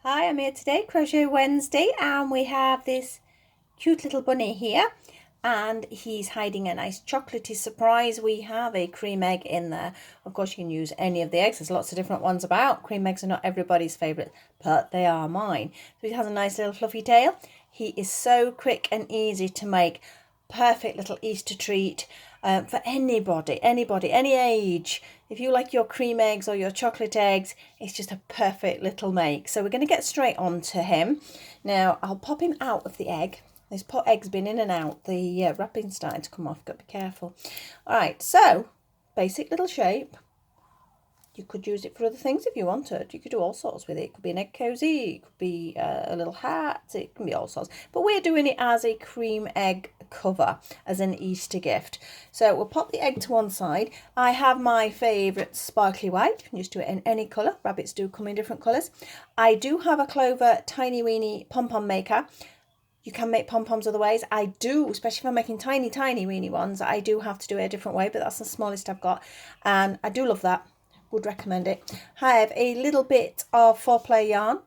Hi, I'm here today, Crochet Wednesday, and we have this cute little bunny here, and he's hiding a nice chocolatey surprise. We have a cream egg in there. Of course, you can use any of the eggs. There's lots of different ones about. Cream eggs are not everybody's favourite, but they are mine. So he has a nice little fluffy tail. He is so quick and easy to make. Perfect little Easter treat for anybody, any age. If you like your cream eggs or your chocolate eggs, it's just a perfect little make. So we're going to get straight on to him. Now, I'll pop him out of the egg. This pot egg's been in and out. The wrapping's starting to come off. Got to be careful. All right, so basic little shape. You could use it for other things if you wanted. You could do all sorts with it. It could be an egg cozy, it could be a little hat, it can be all sorts. But we're doing it as a cream egg cover, as an Easter gift. So we'll pop the egg to one side. I have my favourite sparkly white. You can just do it in any colour. Rabbits do come in different colours. I do have a Clover tiny weeny pom-pom maker. You can make pom-poms other ways. I do, especially if I'm making tiny weeny ones, I do have to do it a different way, but that's the smallest I've got. And I do love that. Would recommend it. I have a little bit of 4-player yarn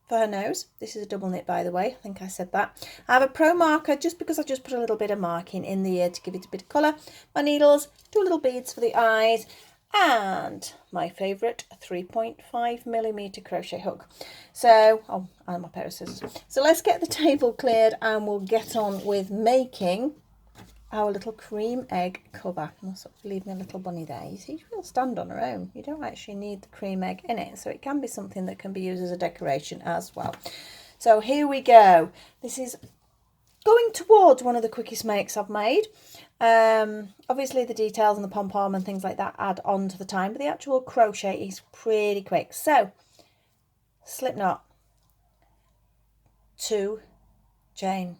for her nose. This is a double knit, by the way. I think I said that. I have a pro marker just because I just put a little bit of marking in the ear to give it a bit of colour. My needles, 2 little beads for the eyes, and my favourite 3.5mm crochet hook. So, and my pair of scissors. So let's get the table cleared and we'll get on with making our little cream egg cover. I'll sort of leave my little bunny there. You see, she'll stand on her own. You don't actually need the cream egg in it, so it can be something that can be used as a decoration as well. So here we go. This is going towards one of the quickest makes I've made. Obviously the details and the pom-pom and things like that add on to the time, but the actual crochet is pretty quick. So slip knot, 2 chain,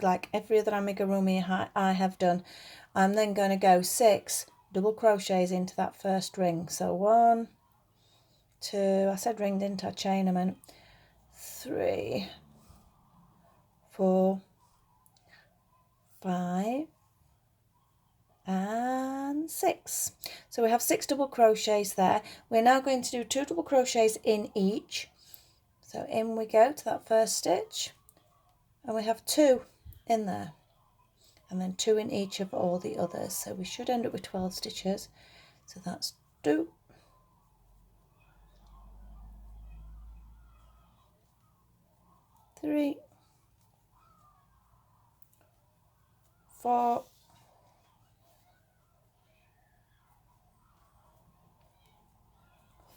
like every other amigurumi I have done. I'm then going to go 6 double crochets into that first ring. So 1, 2, I said ring, didn't I? Chain, I meant 3, 4, 5 and 6. So we have 6 double crochets there. We're now going to do 2 double crochets in each. So in we go to that first stitch, and we have 2 in there, and then 2 in each of all the others. So we should end up with 12 stitches. So that's 2, 3, 4,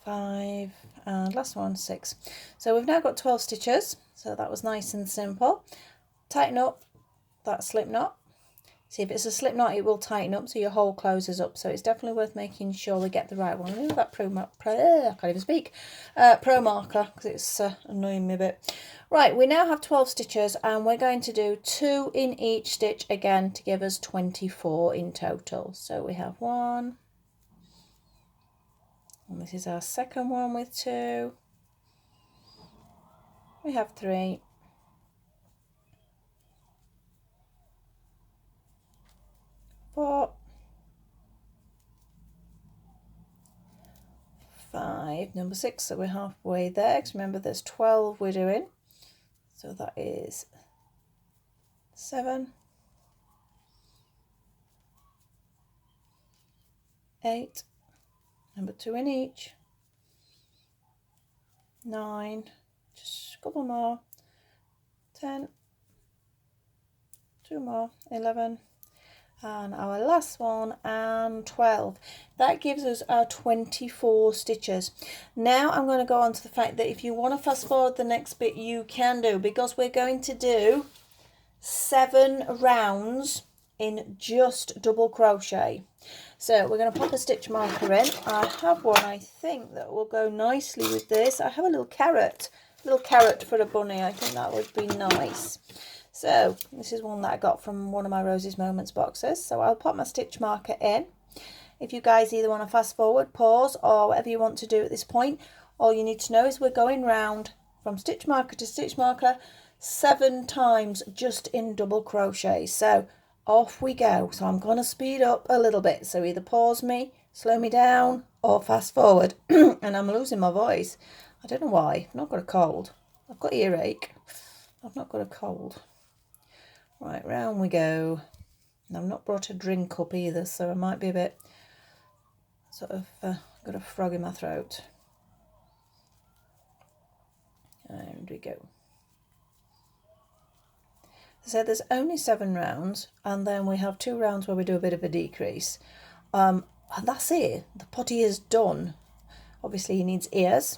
5, and last one 6. So we've now got 12 stitches. So that was nice and simple. Tighten up that slip knot. See, if it's a slip knot, it will tighten up so your hole closes up. So it's definitely worth making sure we get the right one. Look at that I can't even speak. Pro marker, because it's annoying me a bit. Right, we now have 12 stitches, and we're going to do 2 in each stitch again to give us 24 in total. So we have 1, and this is our second one with 2. We have 3. 4, 5, number 6, so we're halfway there, because remember there's 12 we're doing, so that is 7, 8, number 2 in each, 9, just a couple more, 10, 2 more, 11, and our last one, and 12. That gives us our 24 stitches. Now I'm going to go on to the fact that if you want to fast forward the next bit, you can do, because we're going to do 7 rounds in just double crochet. So we're going to pop a stitch marker in. I have one, I think, that will go nicely with this. I have a little carrot for a bunny. I think that would be nice. So this is one that I got from one of my Rosie's Moments boxes. So I'll pop my stitch marker in. If you guys either want to fast forward, pause, or whatever you want to do at this point, all you need to know is we're going round from stitch marker to stitch marker 7 times just in double crochet. So off we go. So I'm going to speed up a little bit. So either pause me, slow me down, or fast forward. And I'm losing my voice. I don't know why. I've not got a cold. I've got earache. I've not got a cold. Right, round we go. And I've not brought a drink up either, so I might be a bit sort of got a frog in my throat. And we go. So there's only 7 rounds, and then we have 2 rounds where we do a bit of a decrease. And that's it. The potty is done. Obviously he needs ears.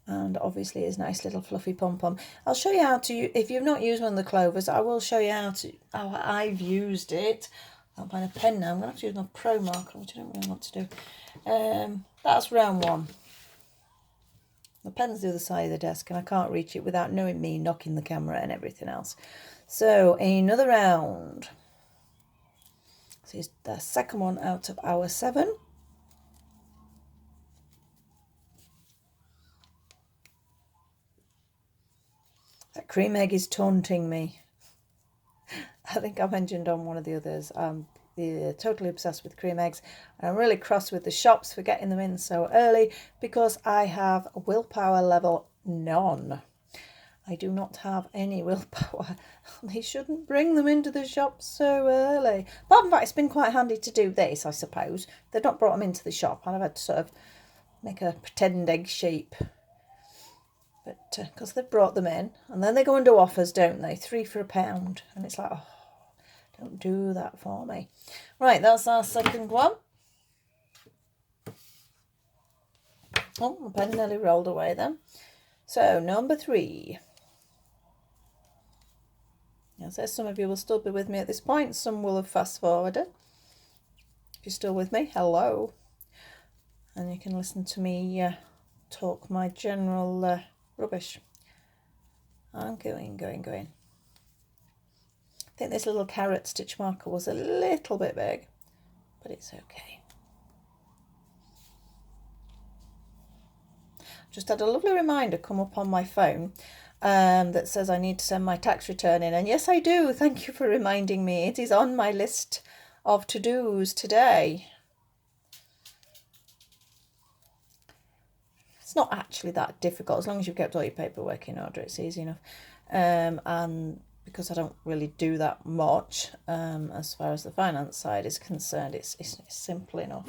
And obviously his nice little fluffy pom-pom. I'll show you how to, if you've not used one of the clovers, I will show you how I've used it. I'll find a pen now. I'm going to have to use my pro marker, which I don't really want to do. That's round 1. The pen's the other side of the desk and I can't reach it without knowing me knocking the camera and everything else. So another round. So it's the second one out of our 7. That cream egg is taunting me. I think I mentioned on one of the others, I'm totally obsessed with cream eggs. And I'm really cross with the shops for getting them in so early because I have a willpower level none. I do not have any willpower. They shouldn't bring them into the shop so early. Apart from that, it's been quite handy to do this, I suppose. They've not brought them into the shop and I've had to sort of make a pretend egg shape. But because they've brought them in and then they go into offers, don't they? 3 for £1. And it's like, oh, don't do that for me. Right, that's our second one. Oh, my pen nearly rolled away then. So, number 3. As I say, some of you will still be with me at this point. Some will have fast forwarded. If you're still with me, hello. And you can listen to me talk my general rubbish. I'm going. I think this little carrot stitch marker was a little bit big, but it's okay. Just had a lovely reminder come up on my phone that says I need to send my tax return in. And yes, I do. Thank you for reminding me. It is on my list of to-dos today. It's not actually that difficult. As long as you've kept all your paperwork in order, it's easy enough. And because I don't really do that much as far as the finance side is concerned, it's simple enough.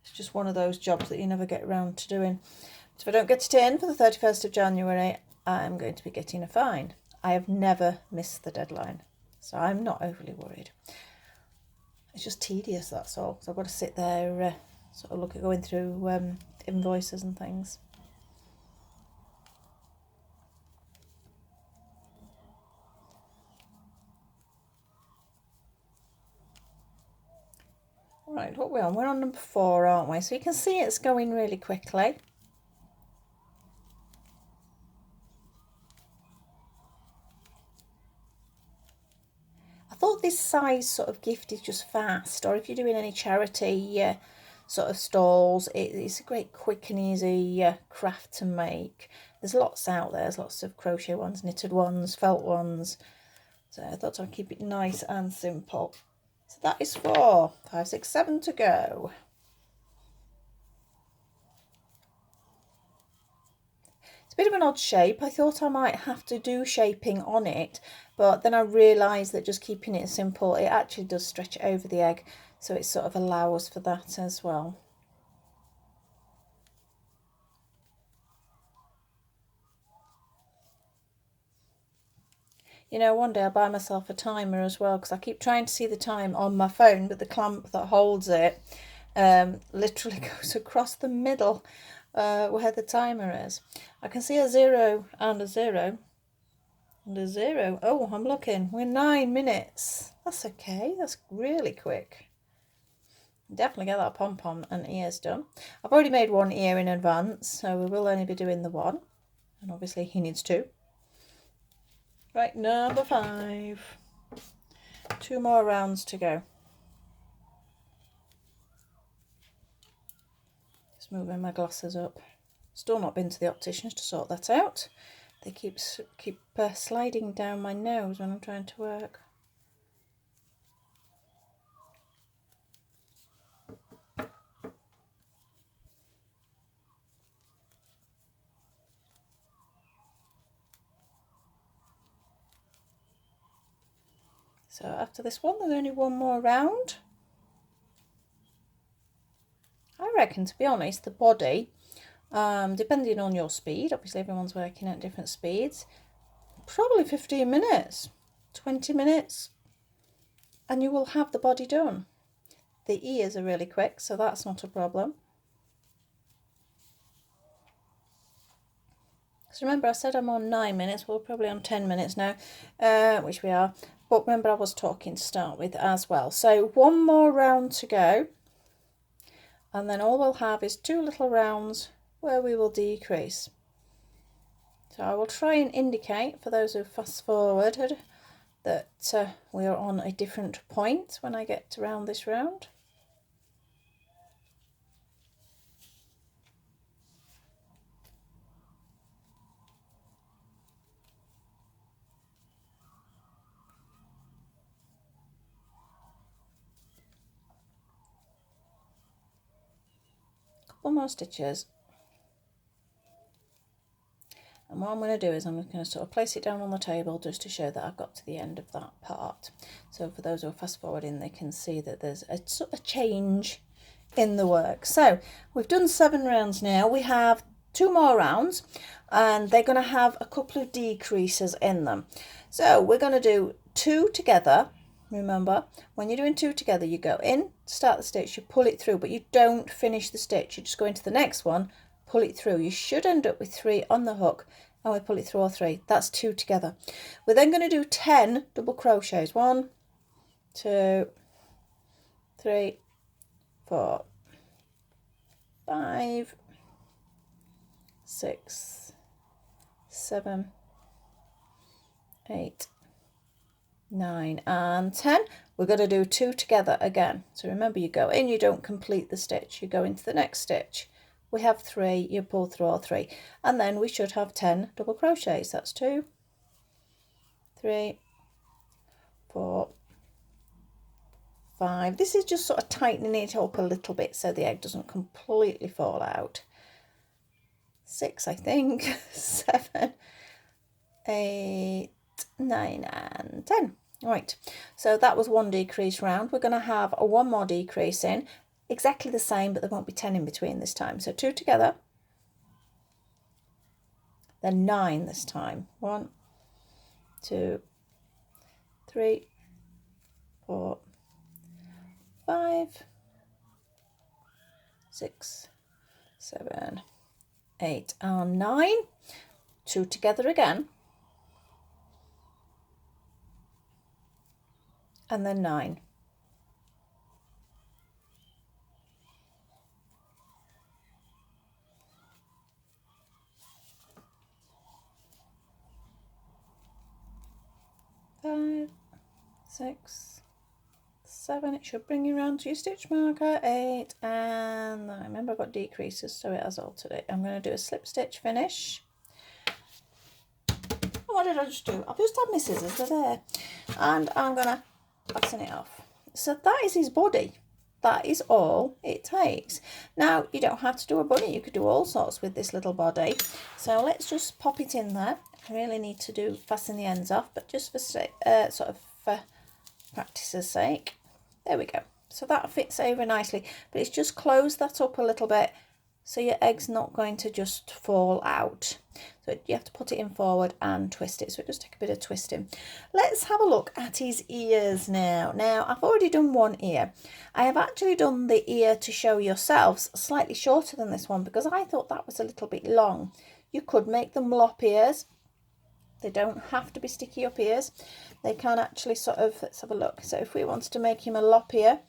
It's just one of those jobs that you never get around to doing. But if I don't get it in for the 31st of January, I'm going to be getting a fine. I have never missed the deadline, so I'm not overly worried. It's just tedious, that's all. So I've got to sit there, sort of look at going through invoices and things. Right, what we're on? We're on number 4, aren't we? So you can see it's going really quickly. I thought this size sort of gift is just fast, or if you're doing any charity sort of stalls, it's a great quick and easy craft to make. There's lots out there. There's lots of crochet ones, knitted ones, felt ones. So I thought I'd keep it nice and simple. So that is 4, 5, 6, 7 to go. It's a bit of an odd shape. I thought I might have to do shaping on it, but then I realised that just keeping it simple, it actually does stretch over the egg, so it sort of allows for that as well. You know, one day I'll buy myself a timer as well, because I keep trying to see the time on my phone, but the clamp that holds it literally goes across the middle where the timer is. I can see a 0 and a 0 and a 0. Oh, I'm looking. We're 9 minutes. That's okay. That's really quick. Definitely get that pom-pom and ears done. I've already made 1 ear in advance, so we will only be doing the 1. And obviously he needs 2. Right, number 5. 2 more rounds to go. Just moving my glasses up. Still not been to the opticians to sort that out. They keep sliding down my nose when I'm trying to work. So after this one, there's only one more round. I reckon, to be honest, the body, depending on your speed, obviously everyone's working at different speeds, probably 15 minutes, 20 minutes, and you will have the body done. The ears are really quick, so that's not a problem. So remember, I said I'm on 9 minutes. We're probably on 10 minutes now, which we are. But remember, I was talking to start with as well. So one more round to go. And then all we'll have is 2 little rounds where we will decrease. So I will try and indicate for those who fast forwarded that we are on a different point when I get to round this round. Couple more stitches. And what I'm going to do is I'm going to sort of place it down on the table just to show that I've got to the end of that part. So for those who are fast forwarding, they can see that there's a sort of change in the work. So we've done 7 rounds now. We have 2 more rounds and they're going to have a couple of decreases in them. So we're going to do 2 together. Remember, when you're doing 2 together, you go in, start the stitch, you pull it through, but you don't finish the stitch. You just go into the next one, pull it through. You should end up with 3 on the hook, and we pull it through all 3. That's 2 together. We're then going to do 10 double crochets. 1, 2, 3, 4, 5, 6, 7, 8, 9 and 10. We're going to do 2 together again. So remember, you go in, you don't complete the stitch, you go into the next stitch. We have 3, you pull through all 3, and then we should have 10 double crochets. That's 2, 3, 4, 5. This is just sort of tightening it up a little bit so the egg doesn't completely fall out. 6, I think. 7, 8, 9 and 10. Right, so that was 1 decrease round. We're going to have a 1 more decrease in, exactly the same, but there won't be 10 in between this time. So 2 together, then 9 this time. 1, 2, 3, 4, 5, 6, 7, 8 and 9. 2 together again, and then 9. Five, 6, 7. It should bring you round to your stitch marker. 8 and 9. Remember, I've got decreases, so it has altered it. I'm going to do a slip stitch finish. Oh, what did I just do? I've just had my scissors, they're there, and I'm going to fasten it off. So that is his body. That is all it takes. Now, you don't have to do a bunny. You could do all sorts with this little body. So let's just pop it in there. I really need to fasten the ends off, but just for sort of for practice's sake. There we go. So that fits over nicely, but it's just close that up a little bit so your egg's not going to just fall out. So you have to put it in forward and twist it. So it does take a bit of twisting. Let's have a look at his ears now. Now, I've already done 1 ear. I have actually done the ear to show yourselves slightly shorter than this one because I thought that was a little bit long. You could make them lop ears. They don't have to be sticky up ears. They can actually sort of, let's have a look. So if we wanted to make him a lop ear,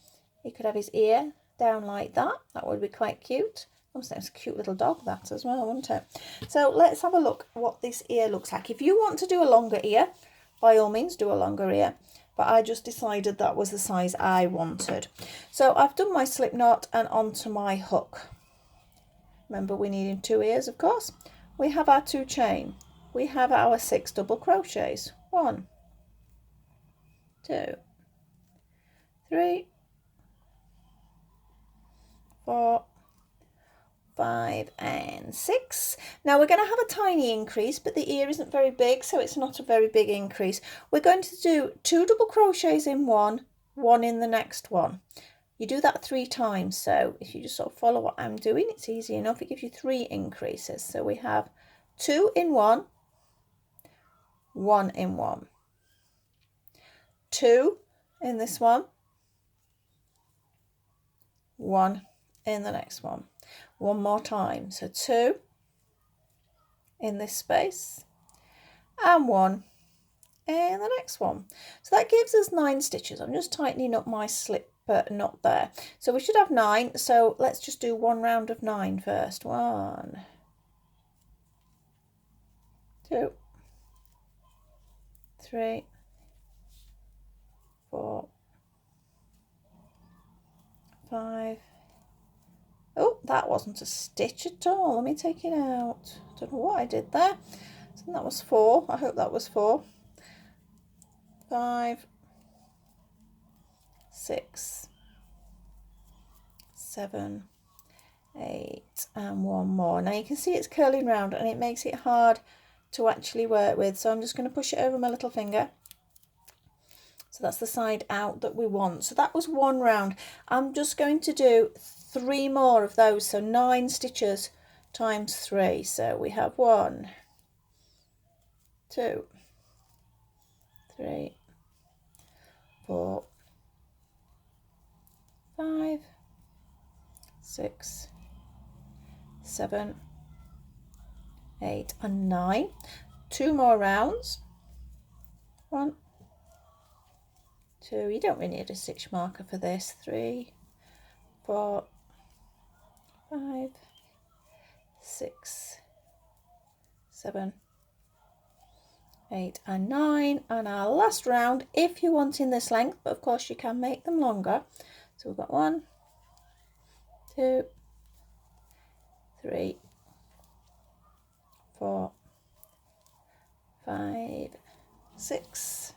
he could have his ear down like that. That would be quite cute. Almost like a cute little dog, that as well, wouldn't it? So let's have a look what this ear looks like. If you want to do a longer ear, by all means do a longer ear. But I just decided that was the size I wanted. So I've done my slip knot and onto my hook. Remember, we needed 2 ears, of course. We have our 2 chain. We have our 6 double crochets. 1, 2, 3, 4, 5 and 6. Now we're going to have a tiny increase, but the ear isn't very big, so it's not a very big increase. We're going to do 2 double crochets in one in the next one. You do that 3 times, so if you just sort of follow what I'm doing, it's easy enough. It gives you 3 increases. So we have 2 in one, 1 in one, 2 in this one, 1 in the next one. One more time, so 2 in this space and 1 in the next one. So that gives us 9 stitches. I'm just tightening up my slip knot there. So we should have 9, so let's just do 1 round of 9 first. 1, 2, 3, 4, 5. Oh, that wasn't a stitch at all. Let me take it out. Don't know what I did there. So that was 4. I hope that was 4. 5, 6, 7, 8, and 1 more. Now you can see it's curling round and it makes it hard to actually work with. So I'm just going to push it over my little finger. So that's the side out that we want. So that was 1 round. I'm just going to do 3 more of those. So 9 stitches times 3. So we have 1, 2, 3, 4, 5, 6, 7, 8, and 9. 2 more rounds. 1, 2. You don't really need a stitch marker for this. 3, 4, 5, 6, 7, 8, and 9. And our last round, if you're wanting this length, but of course you can make them longer. So we've got 1, 2, 3, 4, 5, 6,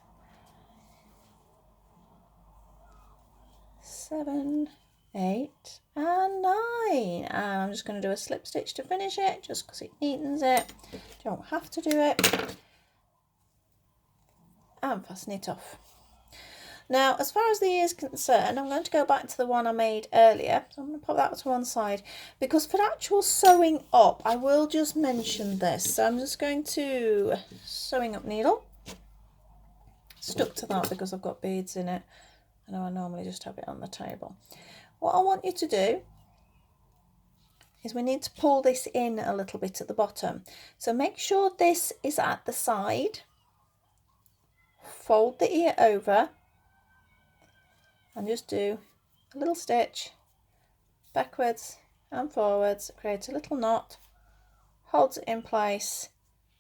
7, 8, and 9. And I'm just going to do a slip stitch to finish it, just because it neatens it. Don't have to do it. And fasten it off. Now, as far as the ear is concerned, I'm going to go back to the one I made earlier. So I'm going to pop that to one side, because for actual sewing up, I will just mention this. So I'm just going to sewing up needle. Stuck to that because I've got beads in it. I know I normally just have it on the table. What I want you to do is we need to pull this in a little bit at the bottom. So make sure this is at the side. Fold the ear over and just do a little stitch backwards and forwards, create a little knot, holds it in place,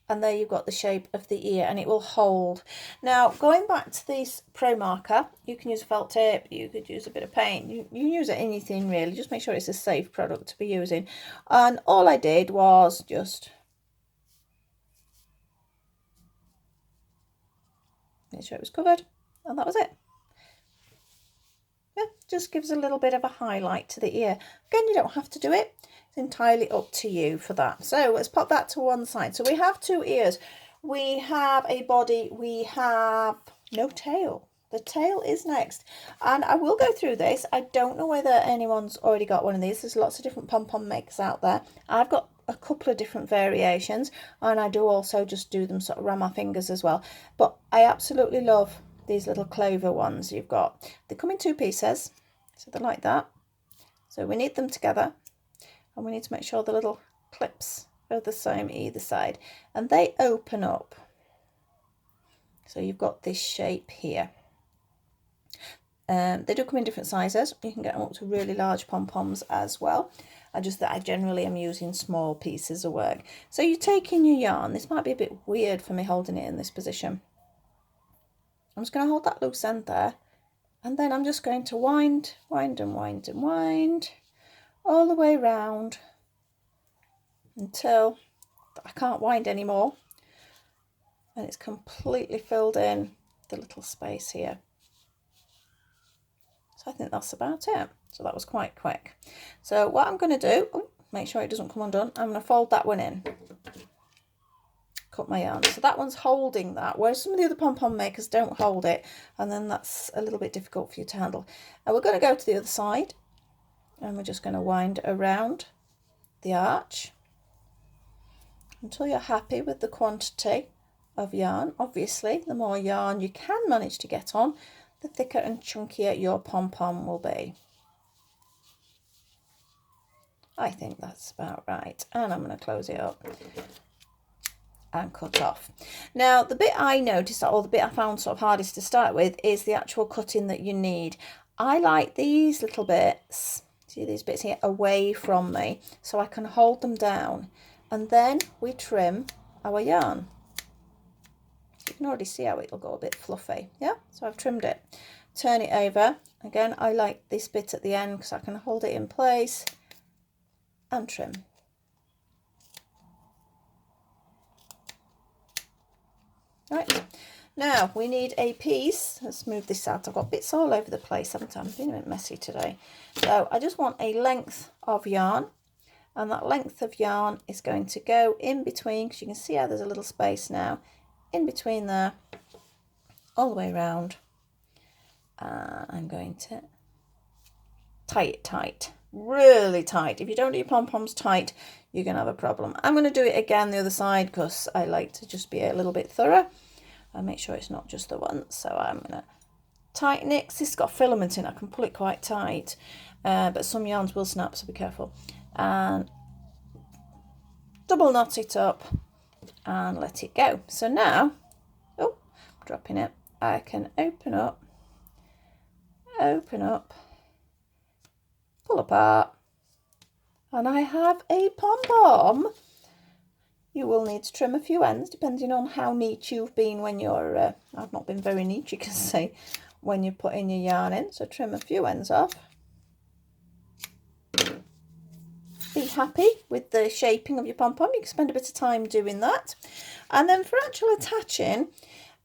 and there you've got the shape of the ear, and it will hold. Now, going back to this pro marker, you can use a felt tip, you could use a bit of paint, you use anything really, just make sure it's a safe product to be using. And all I did was just make sure it was covered, and that was it. Yeah, just gives a little bit of a highlight to the ear. Again, you don't have to do it. It's entirely up to you for that. So let's pop that to one side. So we have 2 ears. We have a body. We have no tail. The tail is next. And I will go through this. I don't know whether anyone's already got one of these. There's lots of different pom-pom makers out there. I've got a couple of different variations. And I do also just do them sort of around my fingers as well. But I absolutely love these little clover ones you've got. They come in 2 pieces. So they're like that. So we need them together. And we need to make sure the little clips are the same either side, and they open up. So you've got this shape here. They do come in different sizes. You can get them up to really large pom-poms as well. I generally am using small pieces of work. So you take in your yarn. This might be a bit weird for me holding it in this position. I'm just going to hold that loose end there, and then I'm just going to wind, wind and wind and wind all the way round until I can't wind anymore, and it's completely filled in the little space here. So I think that's about it. So that was quite quick. So what I'm going to do, make sure it doesn't come undone. I'm going to fold that one in, cut my yarn. So that one's holding that, whereas some of the other pom-pom makers don't hold it, and then that's a little bit difficult for you to handle. And we're going to go to the other side, and we're just going to wind around the arch until you're happy with the quantity of yarn. Obviously, the more yarn you can manage to get on, the thicker and chunkier your pom-pom will be. I think that's about right. And I'm going to close it up and cut off. Now, the bit I noticed, or the bit I found sort of hardest to start with, is the actual cutting that you need. I like these little bits, see these bits here, away from me, so I can hold them down. And then we trim our yarn. You can already see how it'll go a bit fluffy. Yeah, so I've trimmed it. Turn it over. Again, I like this bit at the end because I can hold it in place and trim. Right, now we need a piece. Let's move this out. I've got bits all over the place, haven't I? I'm being a bit messy today. So I just want a length of yarn, and that length of yarn is going to go in between, because you can see how there's a little space now, in between there, all the way around. I'm going to tie it tight, really tight. If you don't do your pom-poms tight, you're going to have a problem. I'm going to do it again the other side because I like to just be a little bit thorough and make sure it's not just the once. So I'm going to tighten it. This has got filament in, I can pull it quite tight, but some yarns will snap, so be careful. And double knot it up and let it go. So now, oh, dropping it, I can open up, pull apart, and I have a pom-pom. You will need to trim a few ends depending on how neat you've been when you're, I've not been very neat, you can say, when you're putting your yarn in, so trim a few ends off. Be happy with the shaping of your pom-pom. You can spend a bit of time doing that. And then for actual attaching,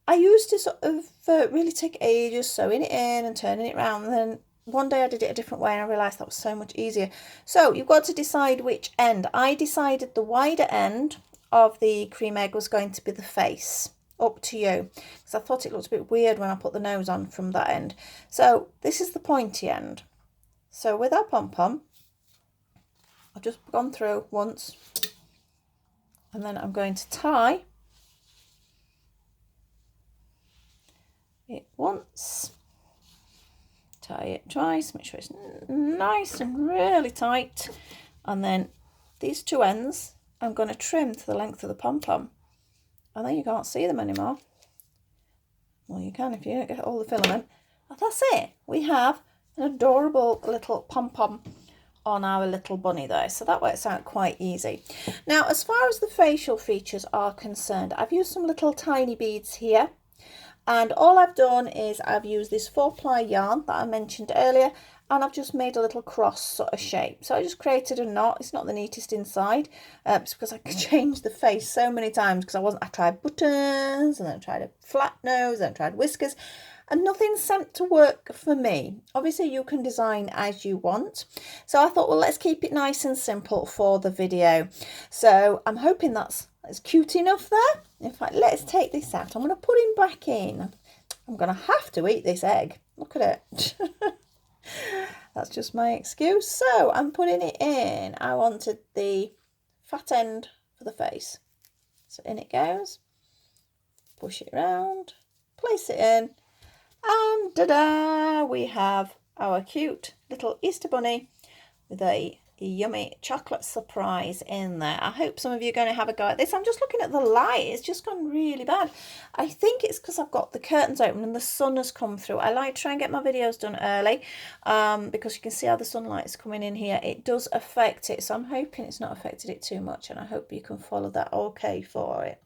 I used to sort of really take ages sewing it in and turning it around, and then one day I did it a different way and I realised that was so much easier. So you've got to decide which end. I decided the wider end of the cream egg was going to be the face. Up to you, because I thought it looked a bit weird when I put the nose on from that end. So this is the pointy end. So with our pom-pom, I've just gone through once, and then I'm going to tie it once, tie it twice, make sure it's nice and really tight, and then these two ends I'm going to trim to the length of the pom-pom, and then you can't see them anymore. Well, you can if you don't get all the filament. And that's it. We have an adorable little pom-pom on our little bunny there, so that works out quite easy. Now, as far as the facial features are concerned, I've used some little tiny beads here, and all I've done is I've used this 4-ply yarn that I mentioned earlier, and I've just made a little cross sort of shape. So I just created a knot. It's not the neatest inside, it's because I changed the face so many times, because I tried buttons, and then I tried a flat nose, and I tried whiskers, and nothing seemed to work for me. Obviously you can design as you want, so I thought, well, let's keep it nice and simple for the video. So I'm hoping that's cute enough there. In fact, let's take this out. I'm going to put him back in. I'm going to have to eat this egg. Look at it. That's just my excuse. So I'm putting it in. I wanted the fat end for the face, so in it goes. Push it around, place it in, and ta-da, we have our cute little Easter bunny with a yummy chocolate surprise in there. I hope some of you are going to have a go at this. I'm just looking at the light, it's just gone really bad. I think it's because I've got the curtains open and the sun has come through. I like to try and get my videos done early, because you can see how the sunlight is coming in here. It does affect it, so I'm hoping it's not affected it too much, and I hope you can follow that okay for it.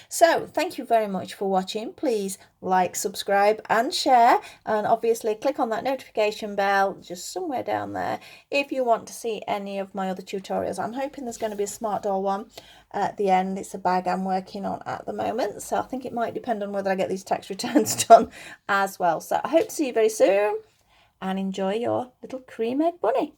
So thank you very much for watching. Please like, subscribe and share, and obviously click on that notification bell just somewhere down there if you want to see any of my other tutorials. I'm hoping there's going to be a smart doll one at the end. It's a bag I'm working on at the moment, so I think it might depend on whether I get these tax returns done as well. So I hope to see you very soon, and enjoy your little cream egg bunny.